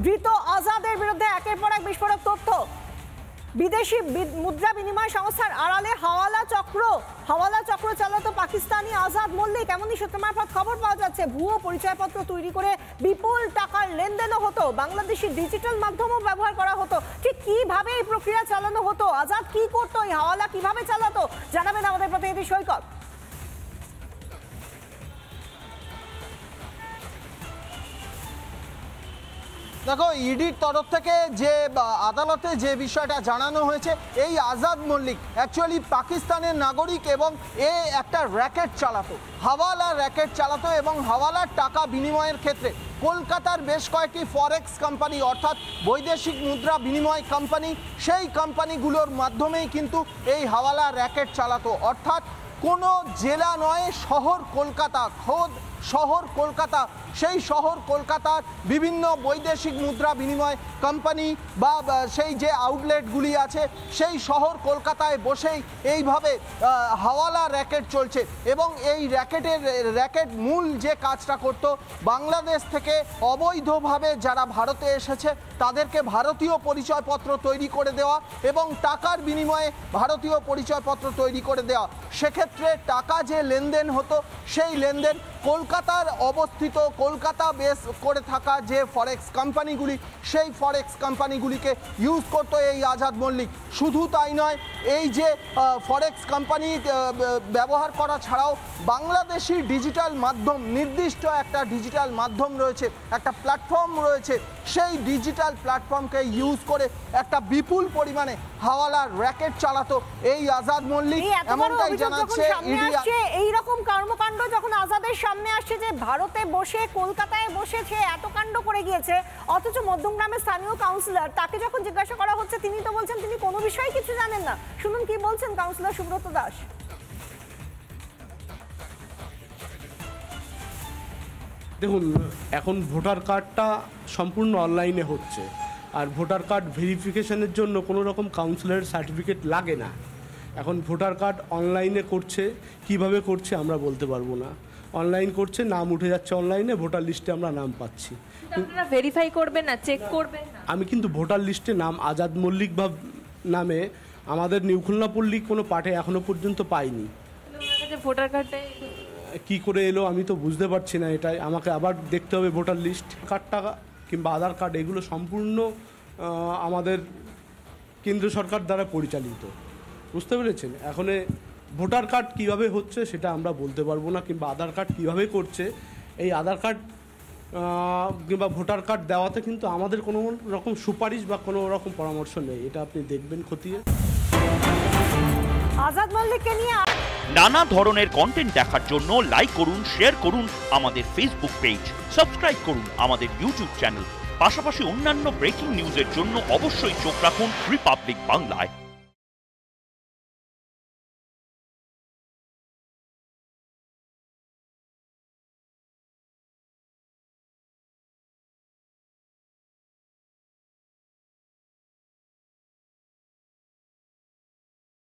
ধৃত আজাদের বিরুদ্ধে একের পর এক বিস্ফোরক তথ্য। বিদেশি মুদ্রা বিনিময় সংস্থার আড়ালে হাওয়ালা চক্র চালাতো পাকিস্তানি আজাদ মল্লিক, এমনই সূত্র মারফত খবর পাওয়া যাচ্ছে। ভুয়ো পরিচয়পত্র তৈরি করে বিপুল টাকার লেনদেনও হতো, বাংলাদেশি ডিজিটাল মাধ্যমও ব্যবহার করা হতো। ঠিক কিভাবে এই প্রক্রিয়া চালানো হতো, আজাদ কি করতো, এই হাওয়ালা কিভাবে চালাতো, জানাবেন আমাদের প্রতিনিধি সৈকত। দেখো, ইডির তরফ থেকে যে আদালতে যে বিষয়টা জানানো হয়েছে, এই আজাদ মল্লিক অ্যাকচুয়ালি পাকিস্তানের নাগরিক এবং এ একটা র্যাকেট চালাতো, হাওয়ালা র্যাকেট চালাতো এবং হাওয়ালার টাকা বিনিময়ের ক্ষেত্রে কলকাতার বেশ কয়েকটি ফরেক্স কোম্পানি অর্থাৎ বৈদেশিক মুদ্রা বিনিময় কোম্পানি, সেই কোম্পানিগুলোর মাধ্যমেই কিন্তু এই হাওয়ালা র্যাকেট চালাতো। অর্থাৎ কোনো জেলা নয়, শহর কলকাতা, খোদ শহর কলকাতা, সেই শহর কলকাতার বিভিন্ন বৈদেশিক মুদ্রা বিনিময় কোম্পানি বা সেই যে আউটলেটগুলি আছে, সেই শহর কলকাতায় বসেই এইভাবে হাওয়ালা র্যাকেট চলছে। এবং এই র্যাকেট মূল যে কাজটা করত, বাংলাদেশ থেকে অবৈধভাবে যারা ভারতে এসেছে তাদেরকে ভারতীয় পরিচয়পত্র তৈরি করে দেওয়া এবং টাকার বিনিময়ে ভারতীয় পরিচয়পত্র তৈরি করে দেওয়া। সেক্ষেত্রে টাকা যে লেনদেন হতো, সেই লেনদেন কলকাতার অবস্থিত, কলকাতা বেস করে থাকা যে ফরেক্স কোম্পানিগুলি, সেই ফরেক্স কোম্পানিগুলিকে ইউজ করতো এই আজাদ মল্লিক। শুধু তাই নয়, এই যে ফরেক্স কোম্পানি ব্যবহার করা ছাড়াও বাংলাদেশি ডিজিটাল মাধ্যম, নির্দিষ্ট একটা ডিজিটাল মাধ্যম রয়েছে, একটা প্ল্যাটফর্ম রয়েছে, সেই ডিজিটাল প্ল্যাটফর্মকে ইউজ করে একটা বিপুল পরিমাণে হাওয়ালার র্যাকেট চালাতো এই আজাদ মল্লিক, এমনটাই জানাচ্ছে ইডি। এইরকম কর্মকাণ্ড যখন আজাদের সামনে আসছে যে ভারতে বসে কলকাতায় বসেছে এত কাণ্ড করে গিয়েছে, অথচ মধ্যমগ্রামের স্থানীয় কাউন্সিলর, তাকে যখন জিজ্ঞাসা করা হচ্ছে তিনি তো বলছেন তিনি কোনো বিষয়ে কিছু জানেন না। শুনুন কি বলছেন কাউন্সিলর সুব্রত দাস। দেখুন, এখন ভোটার কার্ডটা সম্পূর্ণ অনলাইনে হচ্ছে, আর ভোটার কার্ড ভেরিফিকেশনের জন্য কোনো রকম কাউন্সিলরের সার্টিফিকেট লাগে না। এখন ভোটার কার্ড অনলাইনে করছে, কিভাবে করছে আমরা বলতে পারবো না। অনলাইন করছে, নাম উঠে যাচ্ছে অনলাইনে, ভোটার লিস্টে আমরা নাম পাচ্ছি। আপনারা ভেরিফাই করবেন না, চেক করবেন না? আমি কিন্তু ভোটার লিস্টে নাম আজাদ মল্লিক বা নামে আমাদের নিউ খুলনা পল্লী কোনো পার্টে এখনো পর্যন্ত পাইনি। ভোটার কার্ডে কি করে এলো আমি তো বুঝতে পারছি না। এটাই আমাকে আবার দেখতে হবে ভোটার লিস্ট। কার্ডটা কিংবা আধার কার্ড এগুলো সম্পূর্ণ আমাদের কেন্দ্র সরকার দ্বারা পরিচালিত, বুঝতে পেরেছেন। এখন ভোটার কার্ড কীভাবে হচ্ছে সেটা আমরা বলতে পারবো না, কিংবা আধার কার্ড কীভাবে করছে। এই আধার কার্ড কিংবা ভোটার কার্ড দেওয়াতে কিন্তু আমাদের কোনো রকম সুপারিশ বা কোনো রকম পরামর্শ নেই, এটা আপনি দেখবেন খতিয়ে। আজাদ মল্লিককে নিয়ে নানা ধরনের কন্টেন্ট দেখার জন্য লাইক করুন, শেয়ার করুন আমাদের ফেসবুক পেজ, সাবস্ক্রাইব করুন আমাদের ইউটিউব চ্যানেল। পাশাপাশি অন্যান্য ব্রেকিং নিউজের জন্য অবশ্যই চোখ রাখুন রিপাবলিক বাংলায়।